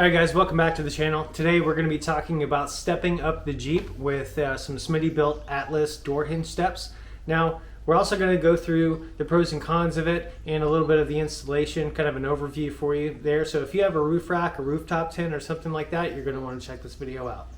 Alright guys, welcome back to the channel. Today we're going to be talking about stepping up the Jeep with some smittybilt Atlas door hinge steps. Now we're also going to go through the pros and cons of it and a little bit of the installation, kind of an overview for you there. So if you have a roof rack, a rooftop tent or something like that, you're going to want to check this video out.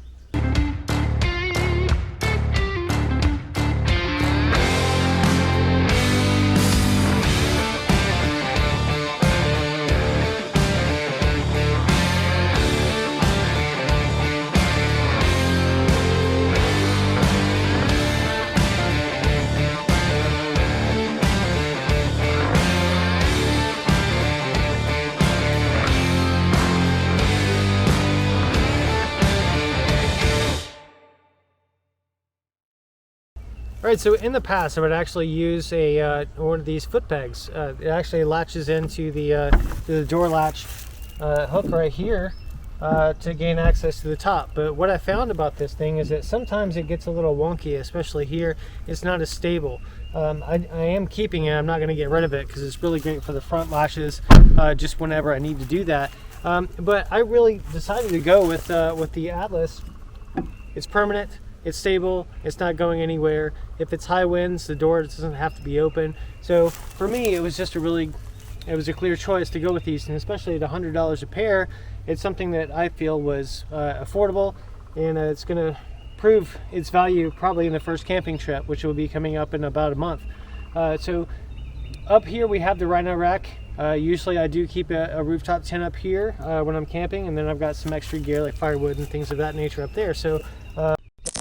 Alright, so in the past I would actually use one of these foot pegs. It actually latches into the door latch hook right here to gain access to the top. But what I found about this thing is that sometimes it gets a little wonky, especially here. It's not as stable. I am keeping it. I'm not going to get rid of it because it's really great for the front latches just whenever I need to do that. But I really decided to go with the Atlas. It's permanent. It's stable, it's not going anywhere. If it's high winds, the door doesn't have to be open. So for me, it was just a clear choice to go with these, and especially at $100 a pair, it's something that I feel was affordable, and it's gonna prove its value probably in the first camping trip, which will be coming up in about a month. So up here we have the Rhino rack. Usually I do keep a rooftop tent up here when I'm camping, and then I've got some extra gear like firewood and things of that nature up there. So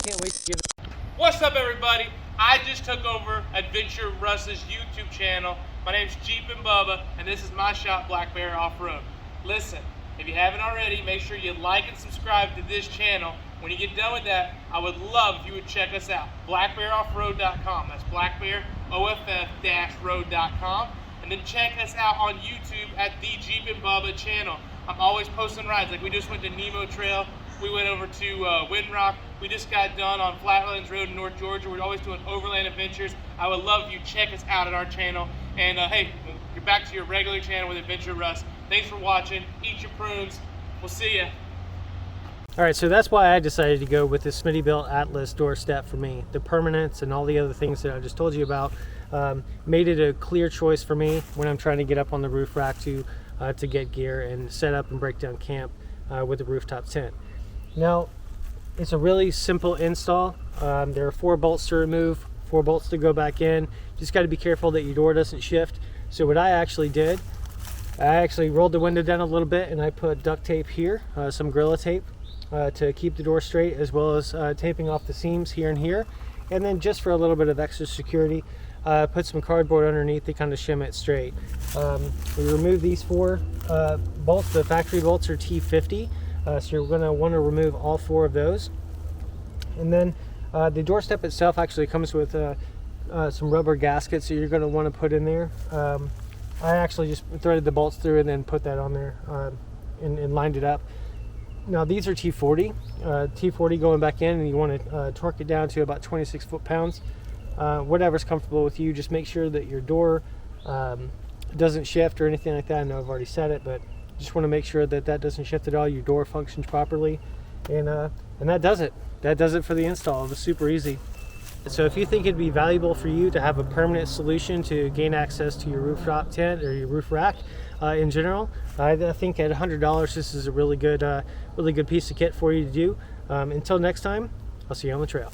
can't wait to give it. What's up, everybody? I just took over Adventure Russ's YouTube channel. My name's Jeep and Bubba, and this is my shop, Black Bear Off-Road. Listen, if you haven't already, make sure you like and subscribe to this channel. When you get done with that, I would love if you would check us out, blackbearoffroad.com. That's blackbearoff-road.com. And then check us out on YouTube at the Jeep and Bubba channel. I'm always posting rides. Like we just went to Nemo Trail. We went over to Windrock. We just got done on Flatlands Road in North Georgia. We're always doing overland adventures. I would love if you check us out at our channel. And hey, you're back to your regular channel with Adventure Russ. Thanks for watching. Eat your prunes. We'll see ya. All right, so that's why I decided to go with the smittybilt Atlas door step for me. The permanence and all the other things that I just told you about made it a clear choice for me when I'm trying to get up on the roof rack to get gear and set up and break down camp with the rooftop tent. Now, it's a really simple install. There are 4 bolts to remove, 4 bolts to go back in. Just got to be careful that your door doesn't shift. So what I actually did, I actually rolled the window down a little bit and I put duct tape here, some Gorilla tape to keep the door straight, as well as taping off the seams here and here. And then just for a little bit of extra security, put some cardboard underneath to kind of shim it straight. We removed these 4 bolts. The factory bolts are T50. So you're going to want to remove all 4 of those. And then the doorstep itself actually comes with some rubber gaskets that you're going to want to put in there. I actually just threaded the bolts through and then put that on there and lined it up. Now these are T40. T40 going back in, and you want to torque it down to about 26 foot-pounds. Whatever's comfortable with you. Just make sure that your door doesn't shift or anything like that. I know I've already said it, but just want to make sure that doesn't shift at all. Your door functions properly, and that does it. That does it for the install. It was super easy. So if you think it'd be valuable for you to have a permanent solution to gain access to your rooftop tent or your roof rack in general, I think at $100 this is a really good piece of kit for you to do. Until next time, I'll see you on the trail.